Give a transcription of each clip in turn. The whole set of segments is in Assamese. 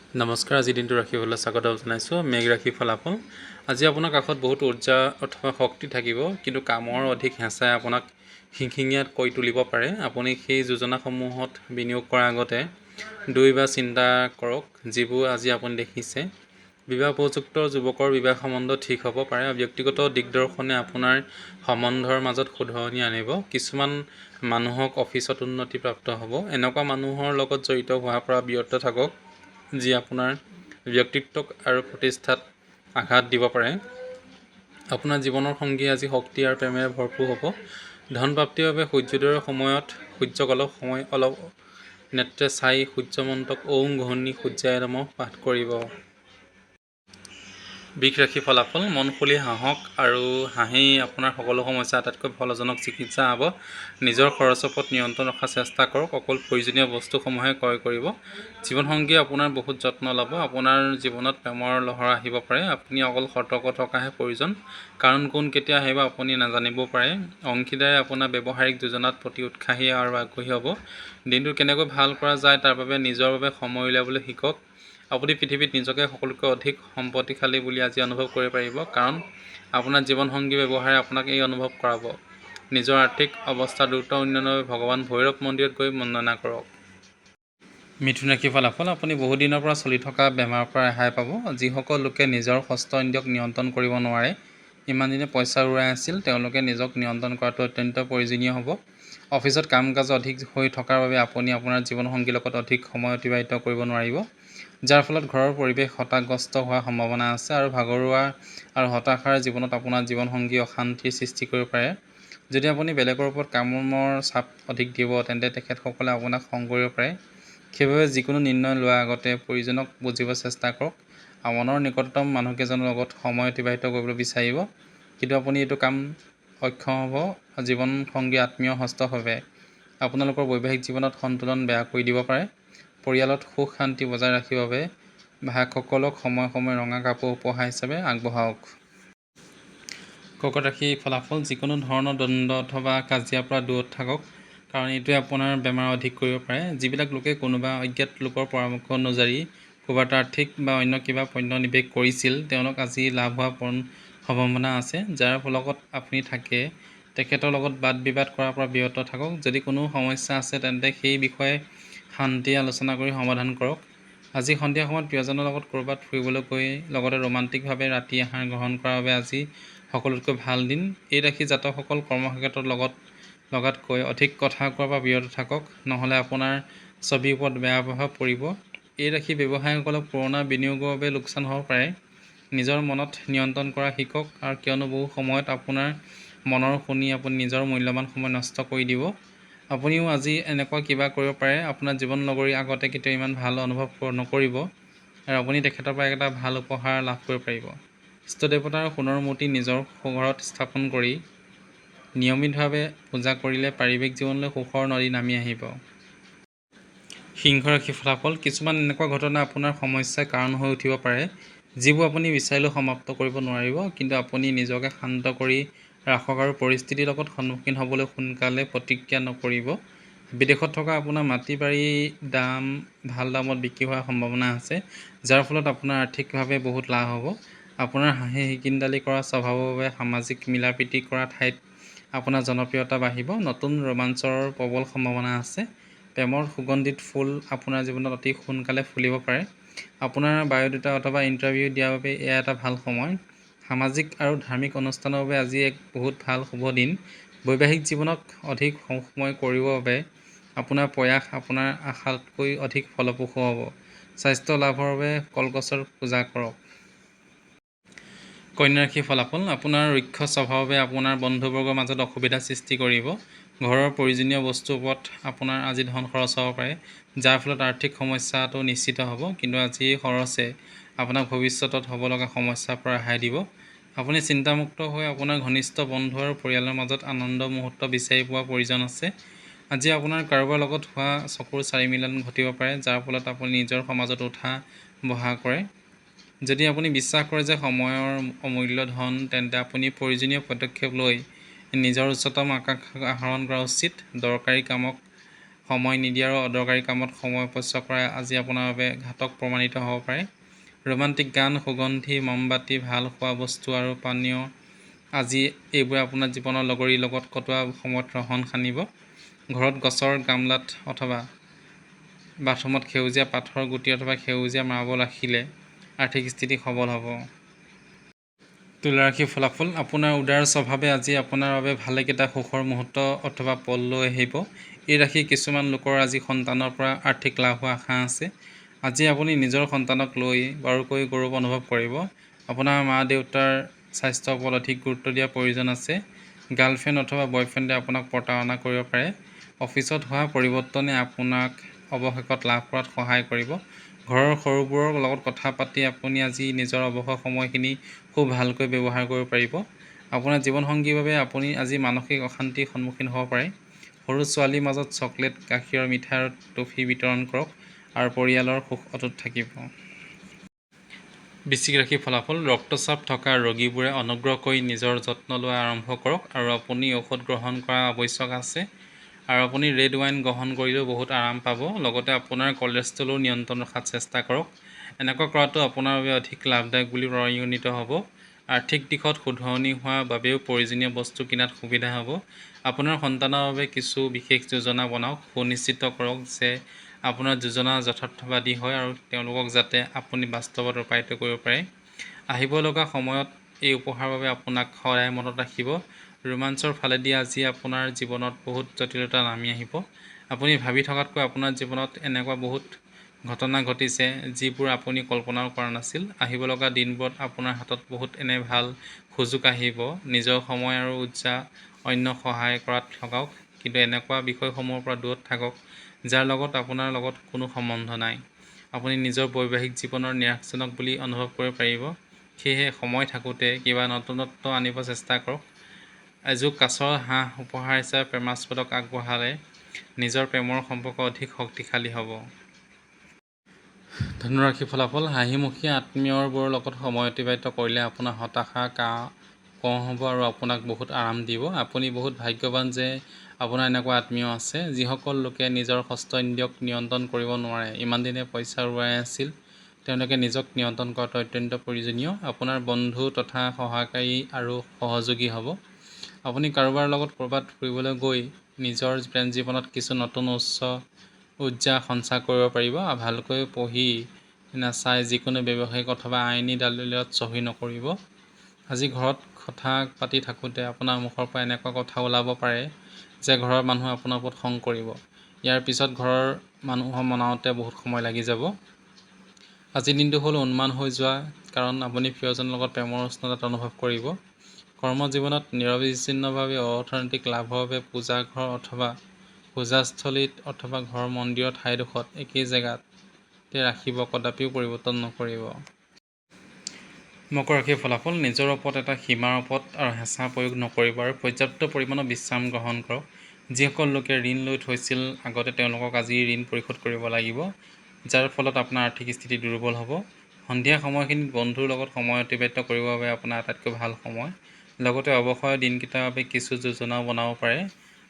নমস্কাৰ, আজি দিনটো ৰাশিফললৈ স্বাগতম জনাইছোঁ। মেঘ ৰাশি ফলাফল। আজি আপোনাৰ কাষত বহুত উৰ্জা অথবা শক্তি থাকিব, কিন্তু কামৰ অধিক হেঁচাই আপোনাক খিংখিঙীয়াত কৰি তুলিব পাৰে। আপুনি সেই যোজনাসমূহত বিনিয়োগ কৰাৰ আগতে দুইবাৰ চিন্তা কৰক, যিবোৰ আজি আপুনি দেখিছে। বিবাহ উপযুক্ত যুৱকৰ বিবাহ সম্বন্ধ ঠিক হ'ব পাৰে। ব্যক্তিগত দিগদৰ্শনে আপোনাৰ সম্বন্ধৰ মাজত শুধৰণি আনিব। কিছুমান মানুহক অফিচত উন্নতি প্ৰাপ্ত হ'ব। এনেকুৱা মানুহৰ লগত জড়িত হোৱাৰ পৰা বিৰত থাকক, যি আপোনাৰ ব্যক্তিত্বক আৰু প্ৰতিষ্ঠাত আঘাত দিব পাৰে। আপোনাৰ জীৱনৰ সংগী আজি শক্তি আৰু প্ৰেমেৰে ভৰপূৰ হ'ব। ধন প্ৰাপ্তিৰ বাবে সূৰ্যোদয়ৰ সময়ত সূৰ্যক অলপ নেত্ৰে চাই সূৰ্যমন্ত্ৰক ওম ঘূৰ্ণি সূৰ্যায় নমঃ পাঠ কৰিব। বৃষ ৰাশি ফলাফল। মন খুলি হাঁহক আৰু হাঁহি আপোনাৰ সকলো সমস্যা আটাইতকৈ ফলজনক চিকিৎসা হ'ব। নিজৰ খৰচৰ ওপৰত নিয়ন্ত্ৰণ ৰখাৰ চেষ্টা কৰক। অকল প্ৰয়োজনীয় বস্তুসমূহে ক্ৰয় কৰিব। জীৱনসংগীয়ে আপোনাৰ বহুত যত্ন ল'ব। আপোনাৰ জীৱনত প্ৰেমৰ লহৰ আহিব পাৰে। আপুনি অকল সতৰ্ক থকাহে প্ৰয়োজন, কাৰণ কোন কেতিয়া আহিব আপুনি নাজানিবও পাৰে। অংশীদাৰে আপোনাৰ ব্যৱসায়িক যোজনাত প্ৰতি উৎসাহী আৰু আগ্ৰহী হ'ব। দিনটো কেনেকৈ ভাল কৰা যায় তাৰ বাবে নিজৰ বাবে সময় উলিয়াবলৈ শিকক। আপুনি পৃথিৱীত নিজকে সকলোতকৈ অধিক সম্পত্তিশালী বুলি আজি অনুভৱ কৰিব পাৰিব, কাৰণ আপোনাৰ জীৱনসংগী ব্যৱহাৰে আপোনাক এই অনুভৱ কৰাব। নিজৰ আৰ্থিক অৱস্থা দ্ৰুত উন্নয়নৰ বাবে ভগৱান ভৈৰৱ মন্দিৰত গৈ বন্দনা কৰক। মিথুন ৰাশি ফলাফল। আপুনি বহুদিনৰ পৰা চলি থকা বেমাৰৰ পৰা ৰেহাই পাব। যিসকল লোকে নিজৰ ষষ্ঠ ইন্দ্ৰিয়ক নিয়ন্ত্ৰণ কৰিব নোৱাৰে, ইমান দিনে পইচা উৰাই আছিল, তেওঁলোকে নিজক নিয়ন্ত্ৰণ কৰাটো অত্যন্ত প্ৰয়োজনীয় হ'ব। অফিচত কাম কাজ অধিক হৈ থকাৰ বাবে আপুনি আপোনাৰ জীৱনসংগীৰ লগত অধিক সময় অতিবাহিত কৰিব নোৱাৰিব, যাৰ ফলত ঘৰৰ পৰিৱেশ হতাশাগ্ৰস্ত হোৱাৰ সম্ভাৱনা আছে আৰু ভাগৰুৱা আৰু হতাশাৰ জীৱনত আপোনাৰ জীৱনসংগী অশান্তিৰ সৃষ্টি কৰিব পাৰে। যদি আপুনি বেলেগৰ ওপৰত কামৰ চাপ অধিক দিব, তেন্তে তেখেতসকলে আপোনাক খং কৰিব পাৰে। সেইবাবে যিকোনো নিৰ্ণয় লোৱাৰ আগতে প্ৰয়োজনক বুজিব চেষ্টা কৰক। মনৰ নিকটতম মানুহকেইজনৰ লগত সময় অতিবাহিত কৰিবলৈ বিচাৰিব, কিন্তু আপুনি এইটো কাম অক্ষম হ'ব। জীৱনসংগী আত্মীয় হস্তক্ষেপে আপোনালোকৰ বৈবাহিক জীৱনত সন্তুলন বেয়া কৰি দিব পাৰে। পৰিয়ালত সুখ শান্তি বজাই ৰাখিবৰ বাবে ভায়েকসকলক সময়ে সময়ে ৰঙা কাপোৰ উপহাৰ হিচাপে আগবঢ়াওক। কৰ্কট ৰাশি ফলাফল। যিকোনো ধৰণৰ দ্বন্দ্ব অথবা কাজিয়াৰ পৰা দূৰত থাকক, কাৰণ এইটোৱে আপোনাৰ বেমাৰ অধিক কৰিব পাৰে। যিবিলাক লোকে কোনোবা অজ্ঞাত লোকৰ পৰামৰ্শ অনুযায়ী ক'ৰবাত আৰ্থিক বা অন্য কিবা পণ্য নিৱেশ কৰিছিল, তেওঁলোক আজি লাভ হোৱাৰ সম্ভাৱনা আছে। যাৰ লগত আপুনি থাকে, তেখেতৰ লগত বাদ বিবাদ কৰাৰ পৰা বিৰত থাকক। যদি কোনো সমস্যা আছে, তেন্তে সেই বিষয়ে শান্তি আলোচনা কৰি সমাধান কৰক। আজি সন্ধিয়া সময়ত প্ৰিয়জনৰ লগত ক'ৰবাত ফুৰিবলৈ গৈ লগতে ৰোমান্টিকভাৱে ৰাতি আহাৰ গ্ৰহণ কৰাৰ বাবে আজি সকলোতকৈ ভাল দিন। এই ৰাশিৰ জাতকসকল কৰ্মক্ষেত্ৰত লগাতকৈ অধিক কথা কোৱাৰ পৰা বিৰত থাকক, নহ'লে আপোনাৰ ছবিৰ ওপৰত বেয়া প্ৰভাৱ পৰিব। এই ৰাশিৰ ব্যৱসায়ীসকলক পুৰণা বিনিয়োগৰ বাবে লোকচান হ'ব পাৰে। নিজৰ মনত নিয়ন্ত্ৰণ কৰা শিকক, আৰু কিয়নো বহু সময়ত আপোনাৰ মনৰ শুনি আপুনি নিজৰ মূল্যৱান সময় নষ্ট কৰি দিব। আপুনিও আজি এনেকুৱা কিবা কৰিব পাৰে। আপোনাৰ জীৱন লগৰী আগতে কেতিয়াও ইমান ভাল অনুভৱ নকৰিব, আৰু আপুনি তেখেতৰ পৰা এটা ভাল উপহাৰ লাভ কৰিব পাৰিব। ইষ্টদেৱতাৰ সোণৰ মূৰ্তি নিজৰ ঘৰত স্থাপন কৰি নিয়মিতভাৱে পূজা কৰিলে পাৰিবাৰিক জীৱনলৈ সুখৰ নদী নামি আহিব। সিংহ ৰাশি ফলাফল। কিছুমান এনেকুৱা ঘটনা আপোনাৰ সমস্যাৰ কাৰণ হৈ উঠিব পাৰে, যিবোৰ আপুনি বিচাৰিলেও সমাপ্ত কৰিব নোৱাৰিব, কিন্তু আপুনি নিজকে শান্ত কৰি ৰাখক আৰু পৰিস্থিতিৰ লগত সন্মুখীন হ'বলৈ সোনকালে প্ৰতিক্ৰিয়া নকৰিব। বিদেশত থকা আপোনাৰ মাটি বাৰীৰ দাম ভাল দামত বিক্ৰী হোৱাৰ সম্ভাৱনা আছে, যাৰ ফলত আপোনাৰ আৰ্থিকভাৱে বহুত লাভ হ'ব। আপোনাৰ হাঁহি হিকিন্দালি কৰা স্বভাৱৰ বাবে সামাজিক মিলাপ্ৰীতি কৰা ঠাইত আপোনাৰ জনপ্ৰিয়তা বাঢ়িব। নতুন ৰোমাঞ্চৰ প্ৰবল সম্ভাৱনা আছে। প্ৰেমৰ সুগন্ধিত ফুল আপোনাৰ জীৱনত অতি সোনকালে ফুলিব পাৰে। আপোনাৰ বায়'ডাটা অথবা ইণ্টাৰভিউ দিয়াৰ বাবে এয়া এটা ভাল সময়। সামাজিক আৰু ধাৰ্মিক অনুষ্ঠানৰ বাবে আজি এক বহুত ভাল শুভ দিন। বৈবাহিক জীৱনক অধিক সুখময় কৰিবৰ বাবে আপোনাৰ প্ৰয়াস আপোনাৰ আশাতকৈ অধিক ফলপ্ৰসূ হ'ব। স্বাস্থ্য লাভৰ বাবে কলগছৰ পূজা কৰক। কন্যা ৰাশি ফলাফল। আপোনাৰ ৰুক্ষ স্বভাৱে আপোনাৰ বন্ধুবৰ্গৰ মাজত অসুবিধাৰ সৃষ্টি কৰিব। ঘৰৰ প্ৰয়োজনীয় বস্তুৰ ওপৰত আপোনাৰ আজি ধন খৰচ হ'ব পাৰে, যাৰ ফলত আৰ্থিক সমস্যাটো নিশ্চিত হ'ব, কিন্তু আজি খৰচে আপোনাক ভৱিষ্যতত হ'ব লগা সমস্যাৰ পৰা ৰেহাই দিব। আপুনি চিন্তামুক্ত হৈ আপোনাৰ ঘনিষ্ঠ বন্ধু আৰু পৰিয়ালৰ মাজত আনন্দ মুহূৰ্ত বিচাৰি পোৱাৰ প্ৰয়োজন আছে। আজি আপোনাৰ কাৰোবাৰ লগত হোৱা চকুৰ চাৰিমিলন ঘটিব পাৰে, যাৰ ফলত আপুনি নিজৰ সমাজত উঠা বহা কৰে। যদি আপুনি বিশ্বাস কৰে যে সময়ৰ অমূল্য ধন, তেন্তে আপুনি প্ৰয়োজনীয় পদক্ষেপ লৈ নিজৰ উচ্চতম আকাংক্ষা আহৰণ কৰা উচিত। দৰকাৰী কামক সময় নিদিয়া আৰু অদৰকাৰী কামত সময় অপচয় কৰা আজি আপোনাৰ বাবে ঘাতক প্ৰমাণিত হ'ব পাৰে। ৰোমান্টিক গান, সুগন্ধি, মমবাতি, ভাল খোৱা বস্তু আৰু পানীয় আজি এইবোৰে আপোনাৰ জীৱনৰ লগৰীৰ লগত কটোৱা সময়ত ৰহণ সানিব। ঘৰত গছৰ গামলাত অথবা বাথৰুমত সেউজীয়া পাথৰ গুটি অথবা সেউজীয়া মাৰ্বল ৰাখিলে আৰ্থিক স্থিতি সবল হ'ব। তুলা ৰাশিৰ ফলাফল। আপোনাৰ উদাৰ স্বভাৱে আজি আপোনাৰ বাবে ভালেকেইটা সুখৰ মুহূৰ্ত অথবা পল লৈ আহিব। এই ৰাশিৰ কিছুমান লোকৰ আজি সন্তানৰ পৰা আৰ্থিক লাভ হোৱাৰ আশা আছে। আজি আপুনি নিজৰ সন্তানক লৈ বাৰুকৈ গৌৰৱ অনুভৱ কৰিব। আপোনাৰ মা দেউতাৰ স্বাস্থ্যৰ ওপৰত অধিক গুৰুত্ব দিয়াৰ প্ৰয়োজন আছে। গাৰ্লফ্ৰেণ্ড অথবা বয়ফ্ৰেণ্ডে আপোনাক প্ৰতাৰণা কৰিব পাৰে। অফিচত হোৱা পৰিৱৰ্তনে আপোনাক অৱশেষত লাভ কৰাত সহায় কৰিব। ঘৰৰ সৰুবোৰৰ লগত কথা পাতি আপুনি আজি নিজৰ অৱসৰ সময়খিনি খুব ভালকৈ ব্যৱহাৰ কৰিব পাৰিব। আপোনাৰ জীৱনসংগীৰ বাবে আপুনি আজি মানসিক অশান্তিৰ সন্মুখীন হ'ব পাৰে। সৰু ছোৱালীৰ মাজত চকলেট, গাখীৰৰ মিঠাই আৰু টফি বিতৰণ কৰক আৰু পৰিয়ালৰ সুখ অটুট থাকিব। বৃশ্চিক ৰাশিৰ ফলাফল। ৰক্তচাপ থকা ৰোগীবোৰে অনুগ্ৰহ কৰি নিজৰ যত্ন লোৱা আৰম্ভ কৰক আৰু আপুনি ঔষধ গ্ৰহণ কৰা আৱশ্যক আছে। আৰু আপুনি ৰেড ৱাইন গ্ৰহণ কৰিলেও বহুত আৰাম পাব। লগতে আপোনাৰ কলেষ্ট্ৰলো নিয়ন্ত্ৰণ ৰখাত চেষ্টা কৰক। এনেকুৱা কৰাটো আপোনাৰ বাবে অধিক লাভদায়ক বুলি পৰিগণিত হ'ব। আৰ্থিক দিশত শুধৰণি হোৱাৰ বাবেও প্ৰয়োজনীয় বস্তু কিনাত সুবিধা হ'ব। আপোনাৰ সন্তানৰ বাবে কিছু বিশেষ যোজনা বনাওক। সুনিশ্চিত কৰক যে আপোনাৰ যোজনা যথাৰ্থবাদী হয় আৰু তেওঁলোকক যাতে আপুনি বাস্তৱত ৰূপায়িত কৰিব পাৰে। আহিব লগা সময়ত এই উপহাৰৰ বাবে আপোনাক সদায় মনত ৰাখিব। ৰোমাঞ্চৰ ফালেদি আজি আপোনাৰ জীৱনত বহুত জটিলতা নামি আহিব। আপুনি ভাবি থকাতকৈ আপোনাৰ জীৱনত এনেকুৱা বহুত ঘটনা ঘটিছে যিবোৰ আপুনি কল্পনাও কৰা নাছিল। আহিব লগা দিনবোৰত আপোনাৰ হাতত বহুত এনে ভাল সুযোগ আহিব। নিজৰ সময় আৰু উৰ্জা অন্যক সহায় কৰাত লগাওক, কিন্তু এনেকুৱা বিষয়সমূহৰ পৰা দূৰত থাকক যাৰ লগত আপোনাৰ লগত কোনো সম্বন্ধ নাই। আপুনি নিজৰ বৈবাহিক জীৱনৰ নিৰাশজনক বুলি অনুভৱ কৰিব পাৰিব। সেয়েহে সময় থাকোঁতে কিবা নতুনত্ব আনিব চেষ্টা কৰক। এযোৰ কাছৰ হাঁহ উপহাৰ হিচাপে প্ৰেমাস্পদক আগবঢ়ালে নিজৰ প্ৰেমৰ সম্পৰ্ক অধিক শক্তিশালী হ'ব। ধনু ৰাশিৰ ফলাফল। হাঁহিমুখীয়া আত্মীয়বোৰৰ লগত সময় অতিবাহিত কৰিলে আপোনাৰ হতাশা কম হ'ব আৰু আপোনাক বহুত আৰাম দিব। আপুনি বহুত ভাগ্যৱান যে আপোনাৰ এনেকুৱা আত্মীয় আছে যিসকল লোকে নিজৰ ষষ্ঠ ইন্দ্ৰিয়ক নিয়ন্ত্ৰণ কৰিব নোৱাৰে। ইমান দিনে পইচা উৰুৱাই আছিল, তেওঁলোকে নিজক নিয়ন্ত্ৰণ কৰাটো অত্যন্ত প্ৰয়োজনীয়। আপোনাৰ বন্ধু তথা সহায়কাৰী আৰু সহযোগী হ'ব। আপুনি কাৰোবাৰ লগত ক'ৰবাত ফুৰিবলৈ গৈ নিজৰ প্ৰেম জীৱনত কিছু নতুন উৰ্জা সঞ্চাৰ কৰিব পাৰিব। ভালকৈ পঢ়ি নাচাই যিকোনো ব্যৱসায়িক অথবা আইনী দলিলত চহী নকৰিব। আজি ঘৰত কথা পাতি থাকোঁতে আপোনাৰ মুখৰ পৰা এনেকুৱা কথা ওলাব পাৰে যে ঘৰৰ মানুহে আপোনাৰ ওপৰত খং কৰিব। ইয়াৰ পিছত ঘৰৰ মানুহক মনাওঁতে বহুত সময় লাগি যাব। আজিৰ দিনটো হ'ল উন্মাদ হৈ যোৱা, কাৰণ আপুনি প্ৰিয়জনৰ লগত প্ৰেমৰ উষ্ণতাত অনুভৱ কৰিব। কৰ্মজীৱনত নিৰবিচ্ছিন্নভাৱে অৰ্থনৈতিক লাভৰ বাবে পূজাঘৰ অথবা পূজাস্থলীত অথবা ঘৰ মন্দিৰৰ ঠাইডোখৰত একেই জেগাতে ৰাখিব, কদাপিও পৰিৱৰ্তন নকৰিব। মকৰ ৰাশিৰ ফলাফল। নিজৰ ওপৰত এটা সীমাৰ ওপৰত আৰু হেঁচা প্ৰয়োগ নকৰিব আৰু পৰ্যাপ্ত পৰিমাণৰ বিশ্ৰাম গ্ৰহণ কৰক। যিসকল লোকে ঋণ লৈ থৈছিল আগতে তেওঁলোকক আজি ঋণ পৰিশোধ কৰিব লাগিব, যাৰ ফলত আপোনাৰ আৰ্থিক স্থিতি দুৰ্বল হ'ব। সন্ধিয়া সময়খিনিত বন্ধুৰ লগত সময় অতিবাহিত কৰিবৰ বাবে আপোনাৰ আটাইতকৈ ভাল সময়। লগতে অৱসৰৰ দিনকেইটাৰ বাবে কিছু যোজনাও বনাব পাৰে।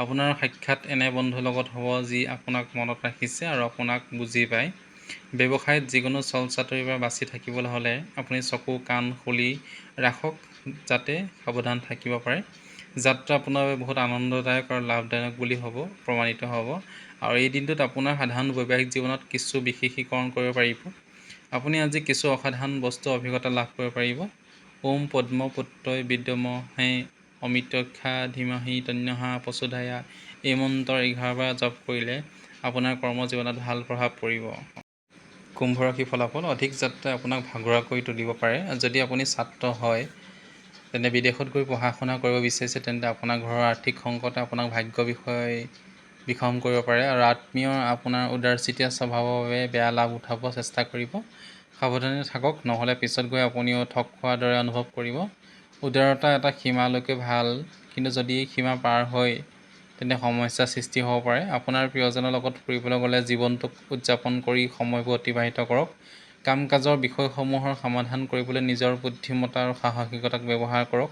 আপোনাৰ সাক্ষাৎ এনে বন্ধুৰ লগত হ'ব যি আপোনাক মনত ৰাখিছে আৰু আপোনাক বুজি পায়। ব্যৱসায়ত যিকোনো চল চাতুৰিৰ পৰা বাচি থাকিবলৈ হ'লে আপুনি চকু কাণ খুলি ৰাখক যাতে সাৱধান থাকিব পাৰে। যাত্ৰা আপোনাৰ বাবে বহুত আনন্দদায়ক আৰু লাভদায়ক বুলি প্ৰমাণিত হ'ব। আৰু এই দিনটোত আপোনাৰ সাধাৰণ বৈবাহিক জীৱনত কিছু বিশেষীকৰণ কৰিব পাৰিব। আপুনি আজি কিছু অসাধাৰণ বস্তু অভিজ্ঞতা লাভ কৰিব পাৰিব। ওম পদ্মপুত্ৰই বিদ্যমহে অমৃতক্ষা ধীমহি তন্নহা প্ৰচোদয়া এই মন্ত্ৰ 11 বাৰ জপ কৰিলে আপোনাৰ কৰ্মজীৱনত ভাল প্ৰভাৱ পৰিব। কুম্ভ ৰাশিৰ ফলাফল। অধিক যাত্ৰাই আপোনাক ভাগৰুৱা কৰি তুলিব পাৰে। যদি আপুনি ছাত্ৰ হয় তেন্তে বিদেশত গৈ পঢ়া শুনা কৰিব বিচাৰিছে তেন্তে আপোনাৰ ঘৰৰ আৰ্থিক সংকটে আপোনাক ভাগ্য বিষম কৰিব পাৰে আৰু আত্মীয় আপোনাৰ উদাৰচিতীয়া স্বভাৱৰ বাবে বেয়া লাভ উঠাব চেষ্টা কৰিব। সাৱধানে থাকক, নহ'লে পিছত গৈ আপুনিও ঠগ খোৱাৰ দৰে অনুভৱ কৰিব। উদাৰতা এটা সীমালৈকে ভাল, কিন্তু যদি এই সীমা পাৰ হয় তেন্তে সমস্যাৰ সৃষ্টি হ'ব পাৰে। আপোনাৰ প্ৰিয়জনৰ লগত ফুৰিবলৈ গ'লে জীৱনটোক উদযাপন কৰি সময়বোৰ অতিবাহিত কৰক। কাম কাজৰ বিষয়সমূহৰ সমাধান কৰিবলৈ নিজৰ বুদ্ধিমত্তা আৰু সাহসিকতাক ব্যৱহাৰ কৰক।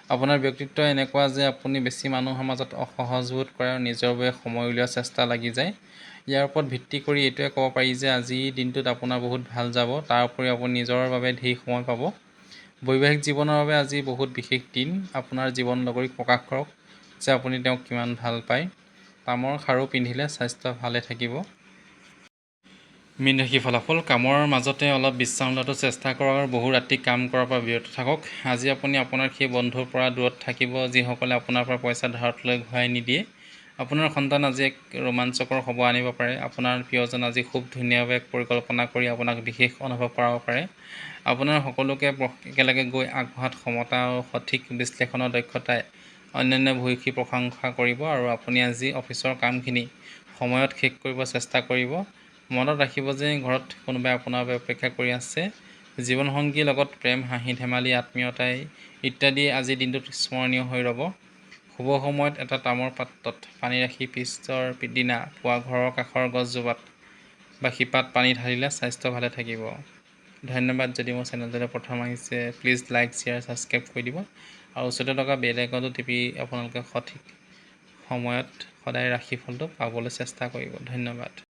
আপোনাৰ ব্যক্তিত্ব এনেকুৱা যে আপুনি বেছি মানুহৰ মাজত অসহযোগ কৰে আৰু নিজৰ বাবে সময় উলিওৱাৰ চেষ্টা লাগি যায়। ইয়াৰ ওপৰত ভিত্তি কৰি এইটোৱে ক'ব পাৰি যে আজিৰ দিনটোত আপোনাৰ বহুত ভাল যাব। তাৰ উপৰি আপুনি নিজৰ বাবে ধেৰ সময় পাব। বৈবাহিক জীৱনৰ বাবে আজি বহুত বিশেষ দিন। আপোনাৰ জীৱন লগৰীক প্ৰকাশ কৰক যে আপুনি তেওঁক কিমান ভাল পায়। তামৰ খাৰু পিন্ধিলে স্বাস্থ্য ভালে থাকিব। মীন ৰাশি ফলাফল। কামৰ মাজতে অলপ বিশ্ৰাম লোৱাটো চেষ্টা কৰক আৰু বহু ৰাতি কাম কৰাৰ পৰা বিৰত থাকক। আজি আপুনি আপোনাৰ সেই বন্ধুৰ পৰা দূৰত থাকিব যিসকলে আপোনাৰ পৰা পইচা ধাৰত লৈ ঘূৰাই নিদিয়ে। আপোনাৰ সন্তান আজি এক ৰোমাঞ্চকৰ খবৰ আনিব পাৰে। আপোনাৰ প্ৰিয়জন আজি খুব ধুনীয়াভাৱে পৰিকল্পনা কৰি আপোনাক বিশেষ অনুভৱ কৰাব পাৰে। আপোনাৰ সকলোকে একেলগে গৈ আগবঢ়াত ক্ষমতা আৰু সঠিক বিশ্লেষণৰ দক্ষতাই অন্যান্য ভূয়সী প্ৰশংসা কৰিব আৰু আপুনি আজি অফিচৰ কামখিনি সময়ত শেষ কৰিব চেষ্টা কৰিব। মনত ৰাখিব যে ঘৰত কোনোবাই আপোনাৰ বাবে অপেক্ষা কৰি আছে। জীৱনসংগীৰ লগত প্ৰেম, হাঁহি ধেমালি, আত্মীয়তাই ইত্যাদি আজিৰ দিনটোত স্মৰণীয় হৈ ৰ'ব। শুভ সময়ত এটা তামৰ পাত্ৰত পানী ৰাখি পিছৰ দিনা পুৱা ঘৰৰ কাষৰ গছজোপাত বা শিপাত পানী ঢালিলে স্বাস্থ্য ভালে থাকিব। ধন্যবাদ। যদি মোৰ চেনেলটোলৈ প্ৰথম আহিছে প্লিজ লাইক, শ্বেয়াৰ, ছাবস্ক্ৰাইব কৰি দিব আৰু ওচৰতে থকা বেল আইকনটো টিপি আপোনালোকে সঠিক সময়ত সদায় ৰাশিফলটো পাবলৈ চেষ্টা কৰিব। ধন্যবাদ।